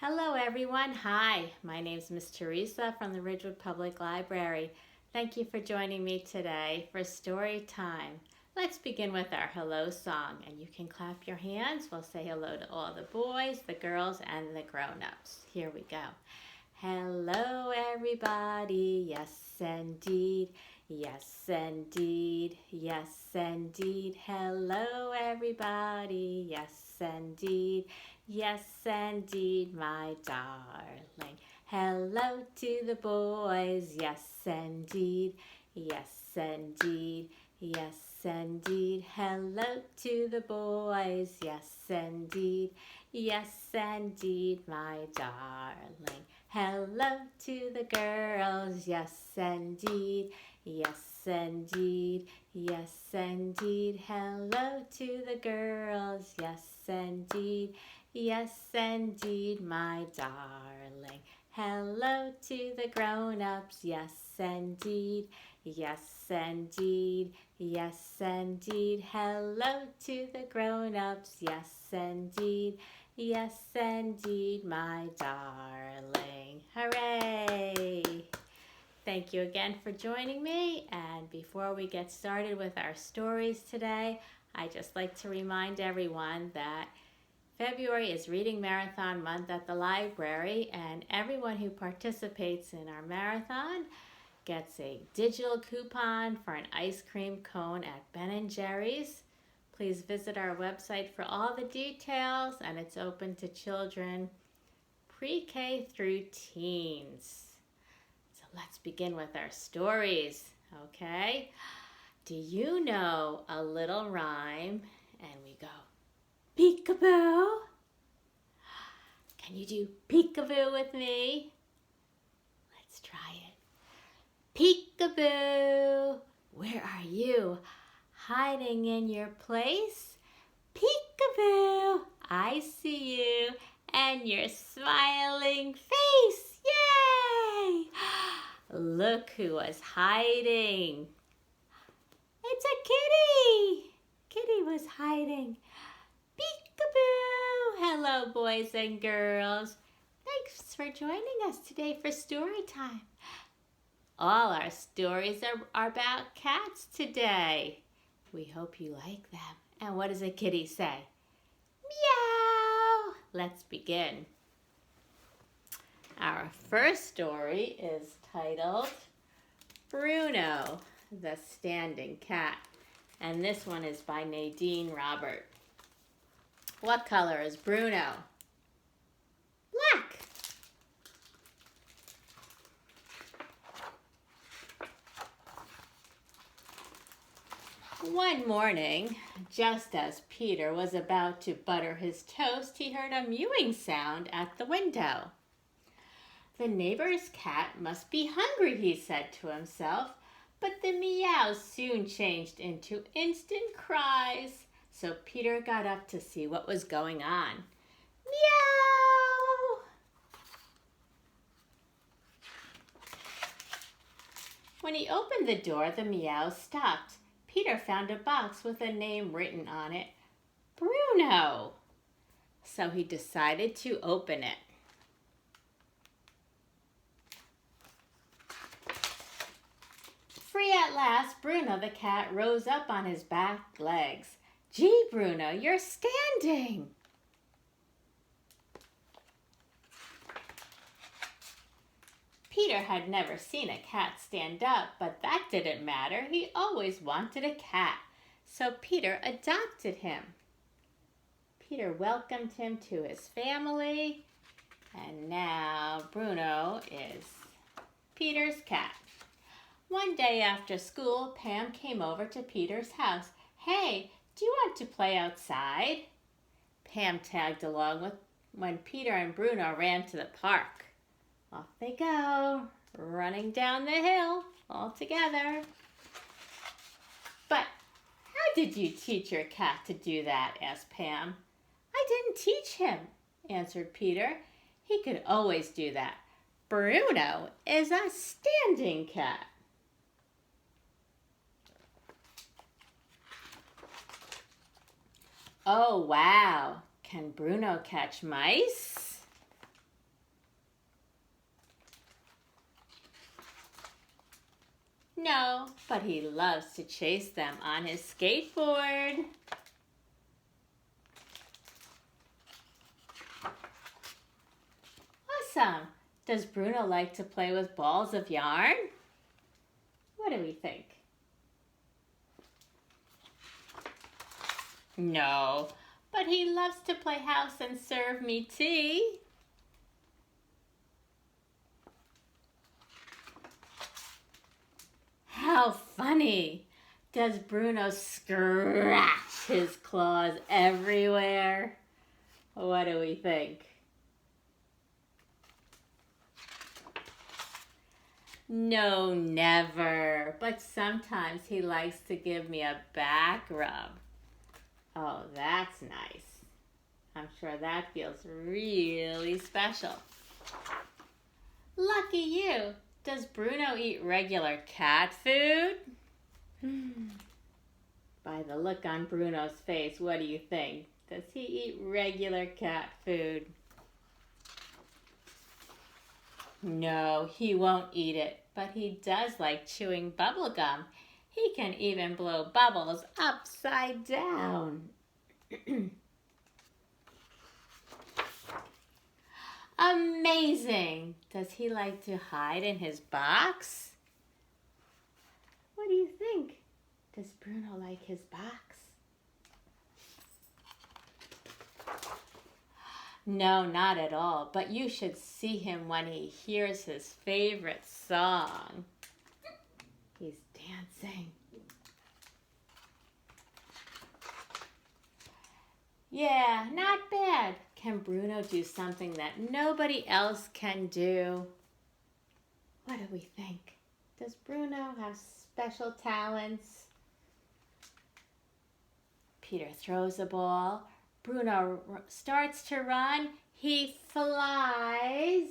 Hello everyone. Hi, my name is Miss Theresa from the Ridgewood Public Library. Thank you for joining me today for story time. Let's begin with our hello song, and you can clap your hands. We'll say hello to all the boys, the girls, and the grown-ups. Here we go. Hello everybody, yes indeed, yes indeed, yes indeed. Hello everybody, yes indeed, yes indeed, my darling. Hello to the boys, yes indeed, yes indeed, yes indeed. Hello to the boys, yes indeed, yes indeed, my darling. Hello to the girls, yes indeed, yes indeed, yes indeed. Hello to the girls, yes indeed, yes indeed, my darling. Hello to the grown-ups, yes indeed, yes indeed, yes indeed. Hello to the grown-ups, yes indeed, yes indeed, my darling. Hooray! Thank you again for joining me, and before we get started with our stories today, I'd just like to remind everyone that February is Reading Marathon Month at the library, and everyone who participates in our marathon gets a digital coupon for an ice cream cone at Ben & Jerry's. Please visit our website for all the details, and it's open to children pre-K through teens. So let's begin with our stories, okay? Do you know a little rhyme? And we go, peekaboo. Can you do peekaboo with me? Let's try it. Peekaboo, where are you? Hiding in your place? Peekaboo, I see you and your smiling face. Yay! Look who was hiding. It's a kitty. Kitty was hiding. Peekaboo. Hello, boys and girls. Thanks for joining us today for story time. All our stories are about cats today. We hope you like them. And what does a kitty say? Meow! Let's begin. Our first story is titled Bruno the Standing Cat. And this one is by Nadine Robert. What color is Bruno? Black. One morning, just as Peter was about to butter his toast, he heard a mewing sound at the window. The neighbor's cat must be hungry, he said to himself, but the meows soon changed into instant cries. So Peter got up to see what was going on. Meow! When he opened the door, the meows stopped. Peter found a box with a name written on it, Bruno. So he decided to open it. Free at last, Bruno the cat rose up on his back legs. Gee, Bruno, you're standing. Peter had never seen a cat stand up, but that didn't matter. He always wanted a cat, so Peter adopted him. Peter welcomed him to his family, and now Bruno is Peter's cat. One day after school, Pam came over to Peter's house. Hey, do you want to play outside? Pam tagged along when Peter and Bruno ran to the park. Off they go, running down the hill all together. But how did you teach your cat to do that? Asked Pam. I didn't teach him, answered Peter. He could always do that. Bruno is a standing cat. Oh, wow. Can Bruno catch mice? No, but he loves to chase them on his skateboard. Awesome! Does Bruno like to play with balls of yarn? What do we think? No, but he loves to play house and serve me tea. How funny! Does Bruno scratch his claws everywhere? What do we think? No, never. But sometimes he likes to give me a back rub. Oh, that's nice. I'm sure that feels really special. Lucky you. Does Bruno eat regular cat food? By the look on Bruno's face, what do you think? Does he eat regular cat food? No, he won't eat it, but he does like chewing bubble gum. He can even blow bubbles upside down. Amazing! Does he like to hide in his box? What do you think? Does Bruno like his box? No, not at all, but you should see him when he hears his favorite song. He's dancing. Yeah, not bad. Can Bruno do something that nobody else can do? What do we think? Does Bruno have special talents? Peter throws a ball. Bruno starts to run. He flies.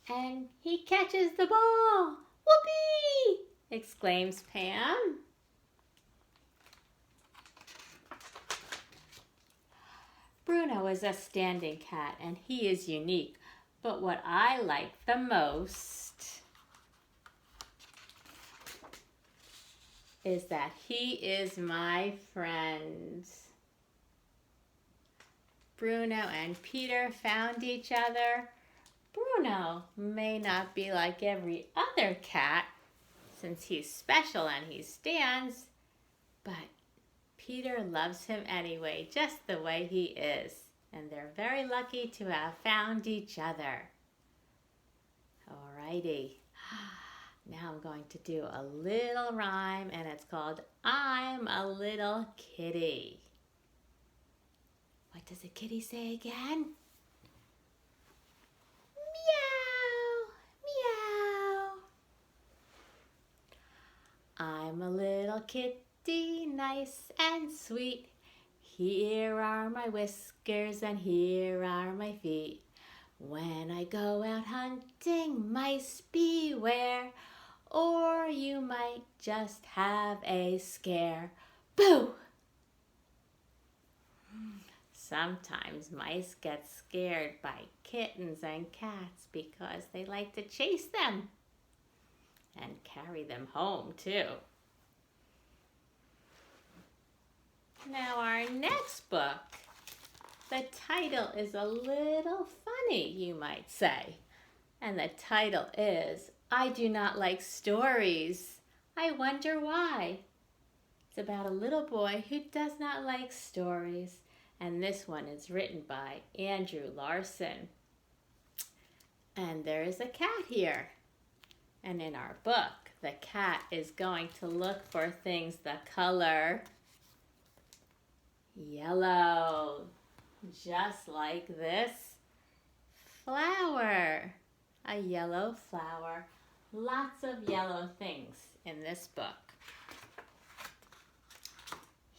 And he catches the ball. Whoopee! Exclaims Pam. Bruno is a standing cat and he is unique. But what I like the most is that he is my friend. Bruno and Peter found each other. Bruno may not be like every other cat since he's special and he stands, but Peter loves him anyway, just the way he is. And they're very lucky to have found each other. Alrighty. Now I'm going to do a little rhyme and it's called I'm a Little Kitty. What does a kitty say again? Meow, meow. I'm a little kitty, nice and sweet. Here are my whiskers and here are my feet. When I go out hunting, mice beware, or you might just have a scare. Boo! Sometimes mice get scared by kittens and cats because they like to chase them and carry them home too. Now our next book, the title is a little funny, you might say. And the title is, I Do Not Like Stories. I Wonder Why. It's about a little boy who does not like stories. And this one is written by Andrew Larson. And there is a cat here. And in our book, the cat is going to look for things the color yellow, just like this flower, a yellow flower. Lots of yellow things in this book.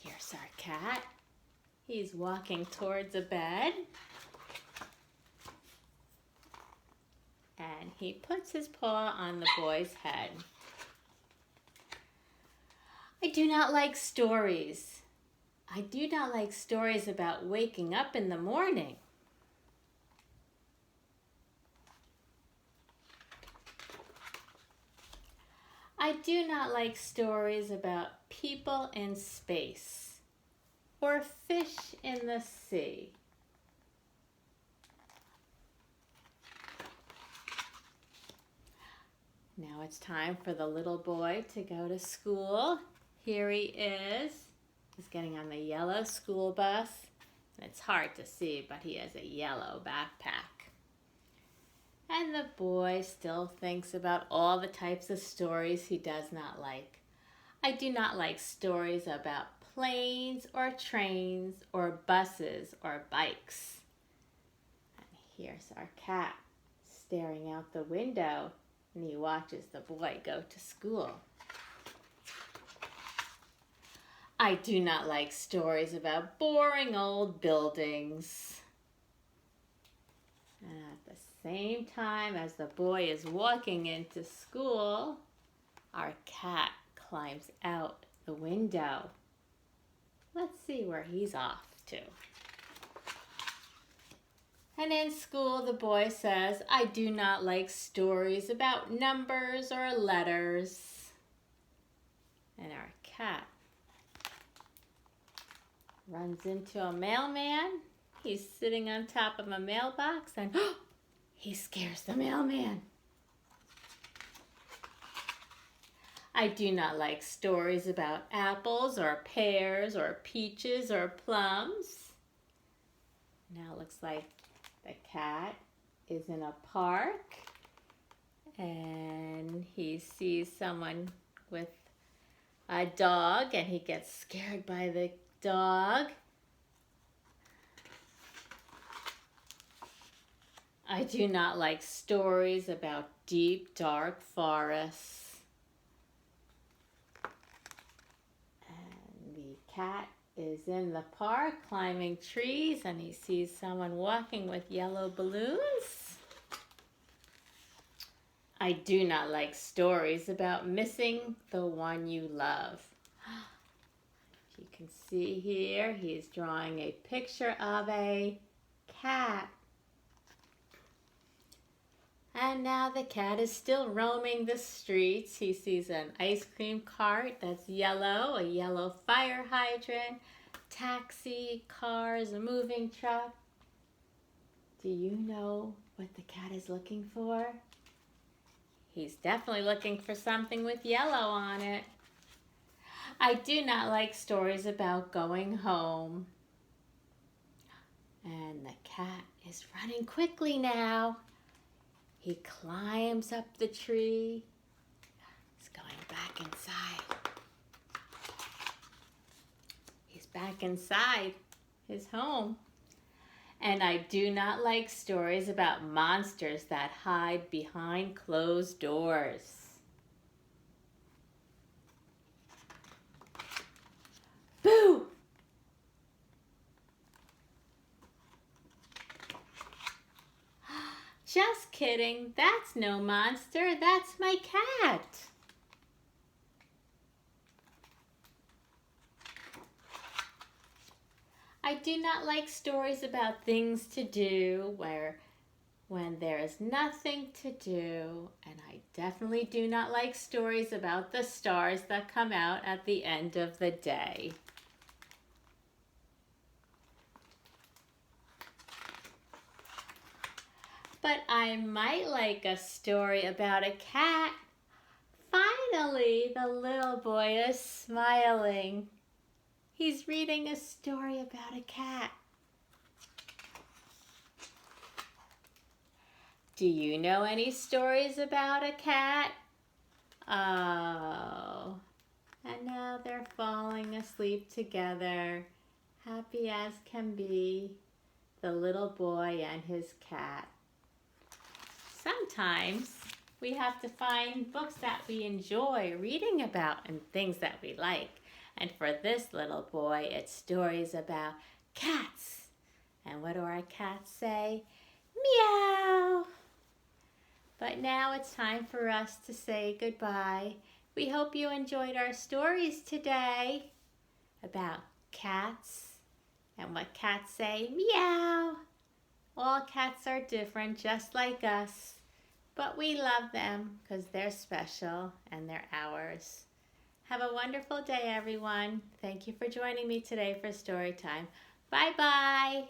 Here's our cat. He's walking towards a bed. And he puts his paw on the boy's head. I do not like stories. I do not like stories about waking up in the morning. I do not like stories about people in space or fish in the sea. Now it's time for the little boy to go to school. Here he is. He's getting on the yellow school bus. And it's hard to see, but he has a yellow backpack. And the boy still thinks about all the types of stories he does not like. I do not like stories about planes or trains or buses or bikes. And here's our cat staring out the window, and he watches the boy go to school. I do not like stories about boring old buildings. And at the same time as the boy is walking into school, our cat climbs out the window. Let's see where he's off to. And in school, the boy says, I do not like stories about numbers or letters. And our cat runs into a mailman. He's sitting on top of a mailbox and he scares the mailman. I do not like stories about apples or pears or peaches or plums. Now it looks like the cat is in a park and he sees someone with a dog and he gets scared by the dog. I do not like stories about deep, dark forests. And the cat is in the park climbing trees and he sees someone walking with yellow balloons. I do not like stories about missing the one you love. You can see here he's drawing a picture of a cat. And now the cat is still roaming the streets. He sees an ice cream cart that's yellow, a yellow fire hydrant, taxi, cars, a moving truck. Do you know what the cat is looking for? He's definitely looking for something with yellow on it. I do not like stories about going home. And the cat is running quickly now. He climbs up the tree. He's going back inside. He's back inside his home. And I do not like stories about monsters that hide behind closed doors. Boo! Just kidding. That's no monster. That's my cat. I do not like stories about things to do when there is nothing to do. And I definitely do not like stories about the stars that come out at the end of the day. But I might like a story about a cat. Finally, the little boy is smiling. He's reading a story about a cat. Do you know any stories about a cat? Oh, and now they're falling asleep together, happy as can be, the little boy and his cat. Sometimes we have to find books that we enjoy reading about and things that we like. And for this little boy, it's stories about cats. And what do our cats say? Meow. But now it's time for us to say goodbye. We hope you enjoyed our stories today about cats and what cats say. Meow. All cats are different, just like us. But we love them because they're special and they're ours. Have a wonderful day, everyone. Thank you for joining me today for Storytime. Bye-bye.